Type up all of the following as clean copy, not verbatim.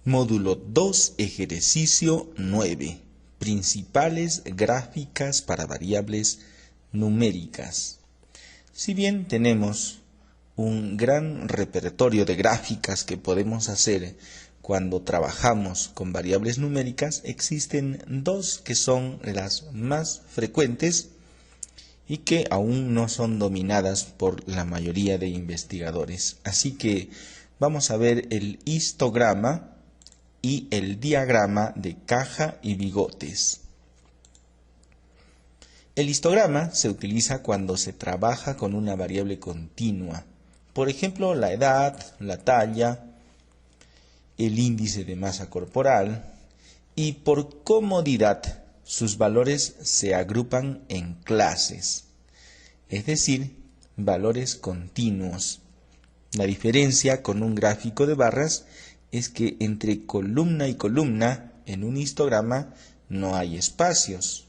Módulo 2, ejercicio 9. Principales gráficas para variables numéricas. Si bien tenemos un gran repertorio de gráficas que podemos hacer cuando trabajamos con variables numéricas, existen dos que son las más frecuentes y que aún no son dominadas por la mayoría de investigadores. Así que vamos a ver el histograma y el diagrama de caja y bigotes. El histograma se utiliza cuando se trabaja con una variable continua. Por ejemplo, la edad, la talla, el índice de masa corporal, y por comodidad sus valores se agrupan en clases, es decir, valores continuos. La diferencia con un gráfico de barras es que entre columna y columna en un histograma no hay espacios.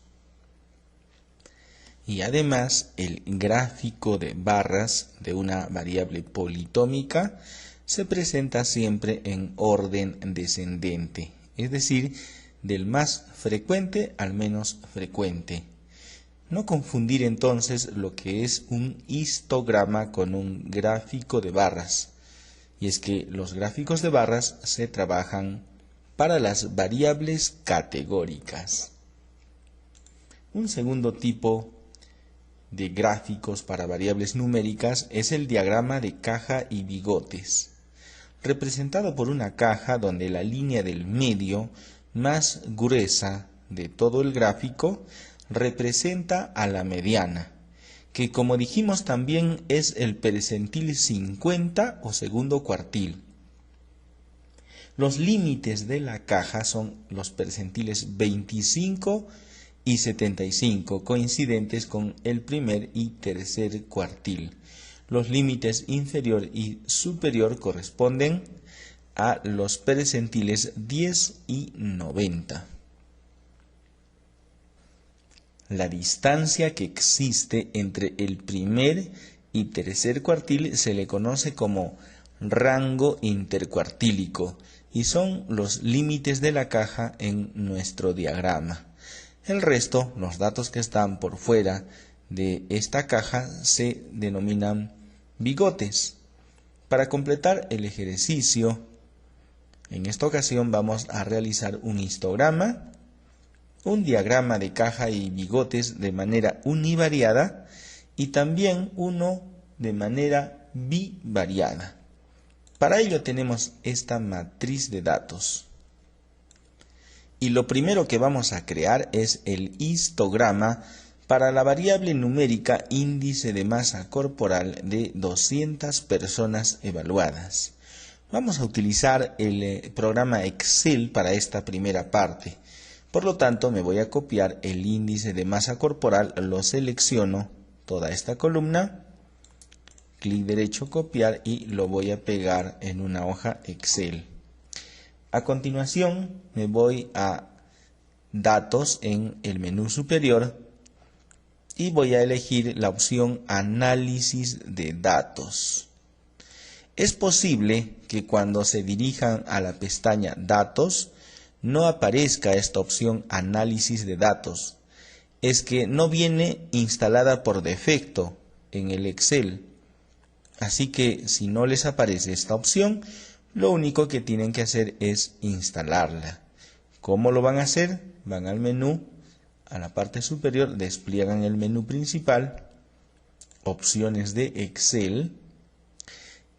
Y además el gráfico de barras de una variable politómica se presenta siempre en orden descendente, es decir, del más frecuente al menos frecuente. No confundir entonces lo que es un histograma con un gráfico de barras. Y es que los gráficos de barras se trabajan para las variables categóricas. Un segundo tipo de gráficos para variables numéricas es el diagrama de caja y bigotes, representado por una caja donde la línea del medio más gruesa de todo el gráfico representa a la mediana, que como dijimos también es el percentil 50 o segundo cuartil. Los límites de la caja son los percentiles 25 y 75, coincidentes con el primer y tercer cuartil. Los límites inferior y superior corresponden a los percentiles 10 y 90. La distancia que existe entre el primer y tercer cuartil se le conoce como rango intercuartílico y son los límites de la caja en nuestro diagrama. El resto, los datos que están por fuera de esta caja, se denominan bigotes. Para completar el ejercicio, en esta ocasión vamos a realizar un histograma, un diagrama de caja y bigotes de manera univariada y también uno de manera bivariada. Para ello tenemos esta matriz de datos. Y lo primero que vamos a crear es el histograma para la variable numérica índice de masa corporal de 200 personas evaluadas. Vamos a utilizar el programa Excel para esta primera parte. Por lo tanto, me voy a copiar el índice de masa corporal, lo selecciono, toda esta columna, clic derecho, copiar y lo voy a pegar en una hoja Excel. A continuación, me voy a Datos en el menú superior y voy a elegir la opción Análisis de datos. Es posible que cuando se dirijan a la pestaña Datos, no aparezca esta opción Análisis de datos. Es que no viene instalada por defecto en el Excel. Así que si no les aparece esta opción, lo único que tienen que hacer es instalarla. ¿Cómo lo van a hacer? Van al menú, a la parte superior, despliegan el menú principal, opciones de Excel,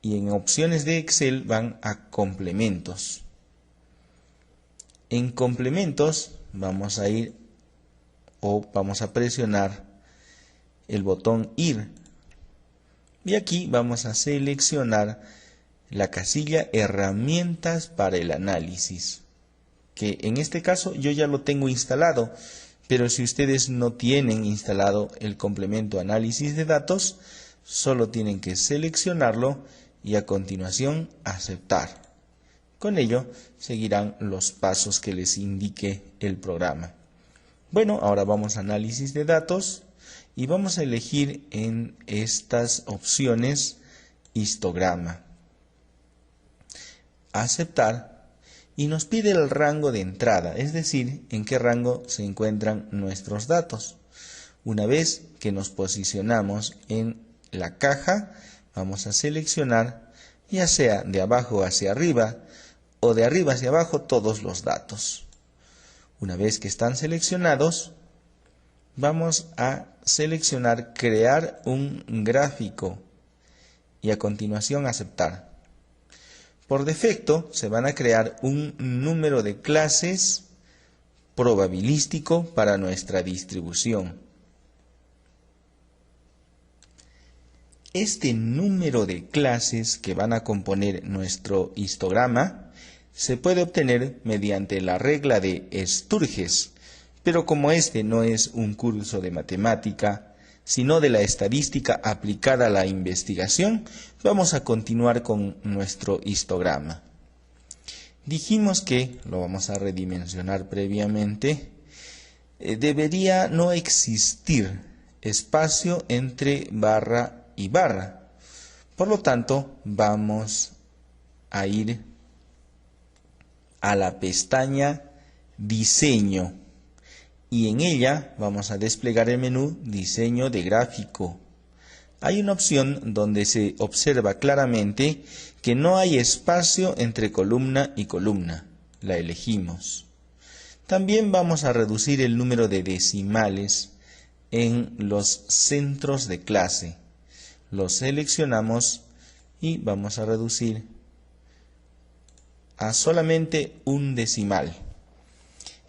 y en opciones de Excel van a complementos. En complementos vamos a ir o vamos a presionar el botón Ir y aquí vamos a seleccionar la casilla Herramientas para el análisis, que en este caso yo ya lo tengo instalado, pero si ustedes no tienen instalado el complemento Análisis de datos, solo tienen que seleccionarlo y a continuación aceptar. Con ello seguirán los pasos que les indique el programa. Bueno, ahora vamos a Análisis de datos y vamos a elegir en estas opciones Histograma. Aceptar y nos pide el rango de entrada, es decir, en qué rango se encuentran nuestros datos. Una vez que nos posicionamos en la caja, vamos a seleccionar ya sea de abajo hacia arriba o de arriba hacia abajo todos los datos. Una vez que están seleccionados, vamos a seleccionar crear un gráfico y a continuación aceptar. Por defecto se van a crear un número de clases probabilístico para nuestra distribución. Este número de clases que van a componer nuestro histograma se puede obtener mediante la regla de Sturges, pero como este no es un curso de matemática, sino de la estadística aplicada a la investigación, vamos a continuar con nuestro histograma. Dijimos que, lo vamos a redimensionar previamente, debería no existir espacio entre barra y barra. Por lo tanto, vamos a ir a la pestaña Diseño y en ella vamos a desplegar el menú Diseño de gráfico. Hay una opción donde se observa claramente que no hay espacio entre columna y columna. La elegimos. También vamos a reducir el número de decimales en los centros de clase. Los seleccionamos y vamos a reducir a solamente un decimal.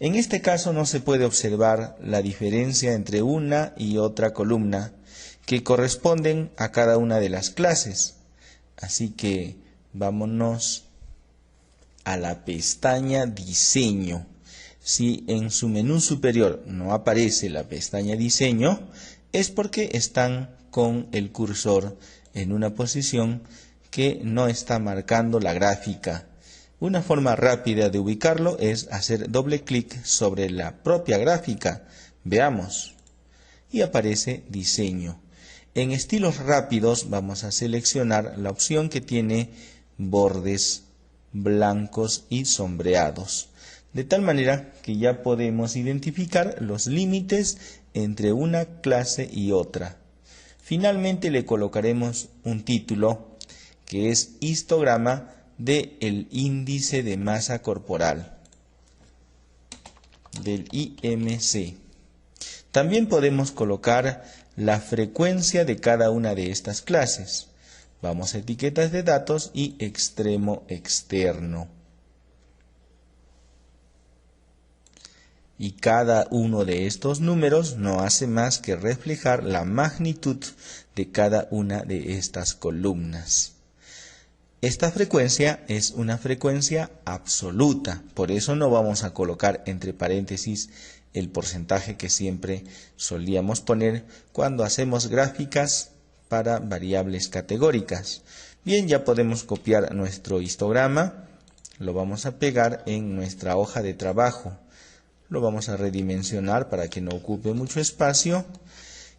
En este caso no se puede observar la diferencia entre una y otra columna que corresponden a cada una de las clases. Así que vámonos a la pestaña Diseño. Si en su menú superior no aparece la pestaña Diseño, es porque están con el cursor en una posición que no está marcando la gráfica. Una forma rápida de ubicarlo es hacer doble clic sobre la propia gráfica. Veamos. Y aparece Diseño. En estilos rápidos vamos a seleccionar la opción que tiene bordes blancos y sombreados. De tal manera que ya podemos identificar los límites entre una clase y otra. Finalmente le colocaremos un título que es histograma del índice de masa corporal, del IMC. También podemos colocar la frecuencia de cada una de estas clases. Vamos a etiquetas de datos y extremo externo. Y cada uno de estos números no hace más que reflejar la magnitud de cada una de estas columnas. Esta frecuencia es una frecuencia absoluta, por eso no vamos a colocar entre paréntesis el porcentaje que siempre solíamos poner cuando hacemos gráficas para variables categóricas. Bien, ya podemos copiar nuestro histograma, lo vamos a pegar en nuestra hoja de trabajo. Lo vamos a redimensionar para que no ocupe mucho espacio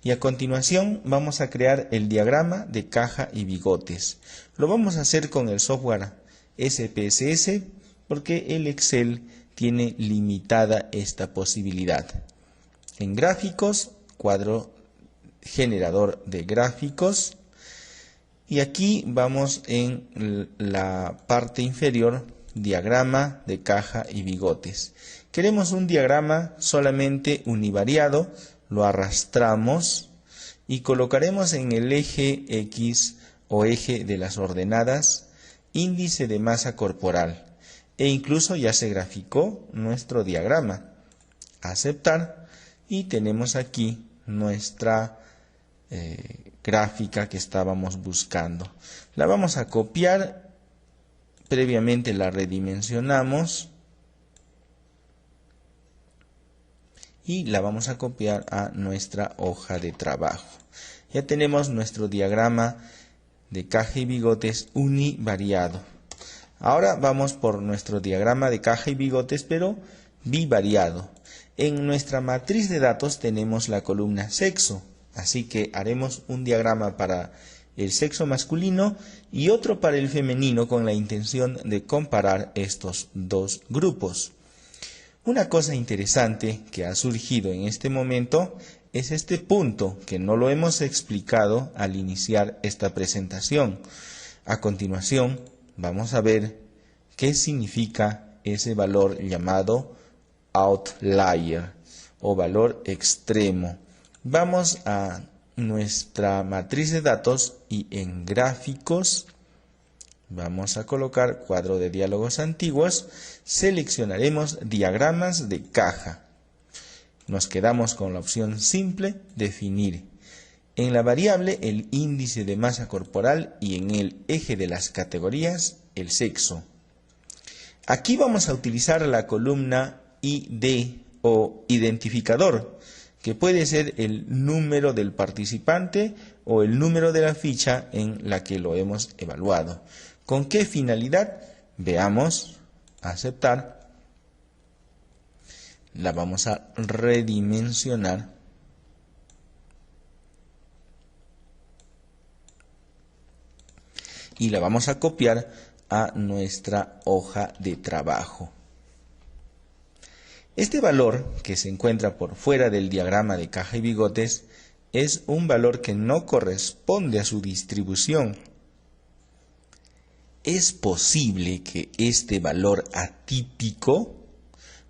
y a continuación vamos a crear el diagrama de caja y bigotes. Lo vamos a hacer con el software SPSS porque el Excel tiene limitada esta posibilidad. En gráficos, cuadro generador de gráficos y aquí vamos en la parte inferior diagrama de caja y bigotes. Queremos un diagrama solamente univariado, lo arrastramos y colocaremos en el eje X o eje de las ordenadas índice de masa corporal e incluso ya se graficó nuestro diagrama. Aceptar y tenemos aquí nuestra gráfica que estábamos buscando. La vamos a copiar, previamente la redimensionamos y la vamos a copiar a nuestra hoja de trabajo. Ya tenemos nuestro diagrama de caja y bigotes univariado. Ahora vamos por nuestro diagrama de caja y bigotes, pero bivariado. En nuestra matriz de datos tenemos la columna sexo, así que haremos un diagrama para el sexo masculino y otro para el femenino con la intención de comparar estos dos grupos. Una cosa interesante que ha surgido en este momento es este punto que no lo hemos explicado al iniciar esta presentación. A continuación vamos a ver qué significa ese valor llamado outlier o valor extremo. Vamos a nuestra matriz de datos y en gráficos vamos a colocar cuadro de diálogos antiguos, seleccionaremos diagramas de caja. Nos quedamos con la opción simple, definir. En la variable el índice de masa corporal y en el eje de las categorías el sexo. Aquí vamos a utilizar la columna ID o identificador, que puede ser el número del participante o el número de la ficha en la que lo hemos evaluado. ¿Con qué finalidad? Veamos, aceptar. La vamos a redimensionar. Y la vamos a copiar a nuestra hoja de trabajo. Este valor, que se encuentra por fuera del diagrama de caja y bigotes, es un valor que no corresponde a su distribución. Es posible que este valor atípico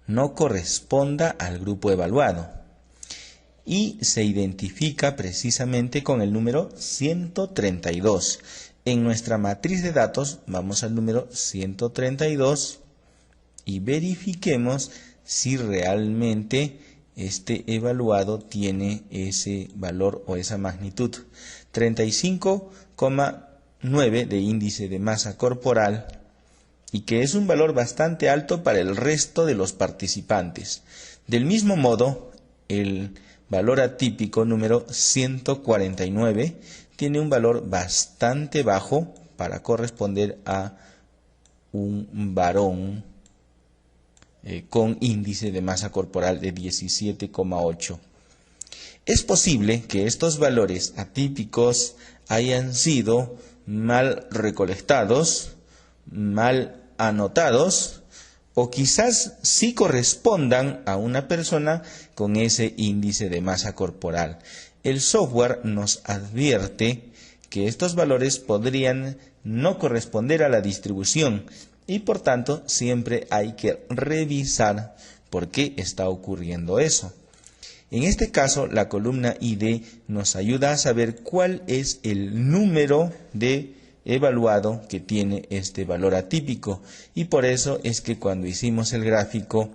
no corresponda al grupo evaluado y se identifica precisamente con el número 132. En nuestra matriz de datos vamos al número 132 y verifiquemos si realmente este evaluado tiene ese valor o esa magnitud. 35,9 de índice de masa corporal y que es un valor bastante alto para el resto de los participantes. Del mismo modo, el valor atípico número 149 tiene un valor bastante bajo para corresponder a un varón con índice de masa corporal de 17,8. Es posible que estos valores atípicos hayan sido mal recolectados, mal anotados, o quizás sí correspondan a una persona con ese índice de masa corporal. El software nos advierte que estos valores podrían no corresponder a la distribución y por tanto siempre hay que revisar por qué está ocurriendo eso. En este caso, la columna ID nos ayuda a saber cuál es el número de evaluado que tiene este valor atípico y por eso es que cuando hicimos el gráfico,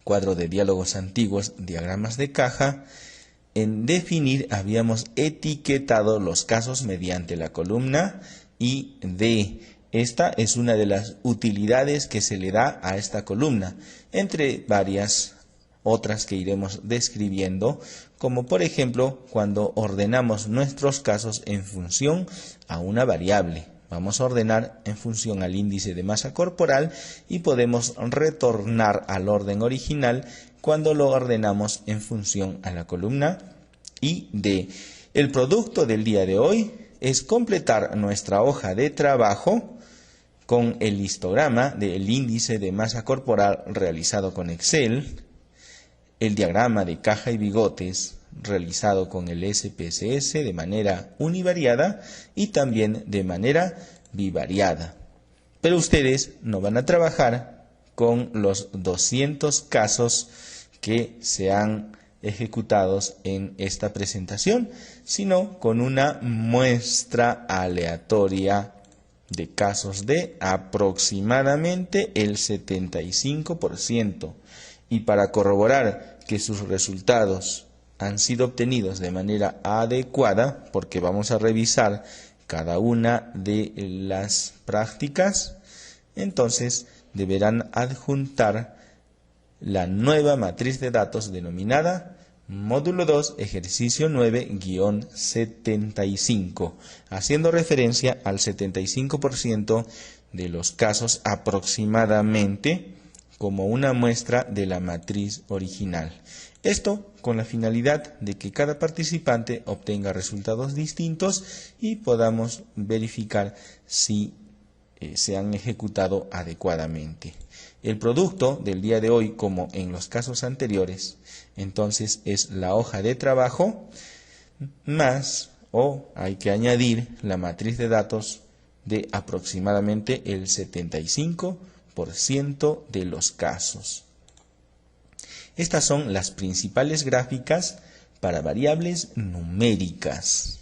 cuadro de diálogos antiguos, diagramas de caja, en definir habíamos etiquetado los casos mediante la columna ID. Esta es una de las utilidades que se le da a esta columna, entre varias otras que iremos describiendo, como por ejemplo cuando ordenamos nuestros casos en función a una variable. Vamos a ordenar en función al índice de masa corporal y podemos retornar al orden original cuando lo ordenamos en función a la columna ID. El producto del día de hoy es completar nuestra hoja de trabajo con el histograma del índice de masa corporal realizado con Excel, el diagrama de caja y bigotes realizado con el SPSS de manera univariada y también de manera bivariada. Pero ustedes no van a trabajar con los 200 casos que se han ejecutados en esta presentación, sino con una muestra aleatoria de casos de aproximadamente el 75%. Y para corroborar que sus resultados han sido obtenidos de manera adecuada, porque vamos a revisar cada una de las prácticas, entonces deberán adjuntar la nueva matriz de datos denominada Módulo 2, ejercicio 9-75, haciendo referencia al 75% de los casos aproximadamente como una muestra de la matriz original. Esto con la finalidad de que cada participante obtenga resultados distintos y podamos verificar si se han ejecutado adecuadamente. El producto del día de hoy, como en los casos anteriores, entonces es la hoja de trabajo más, o hay que añadir, la matriz de datos de aproximadamente el 75% de los casos. Estas son las principales gráficas para variables numéricas.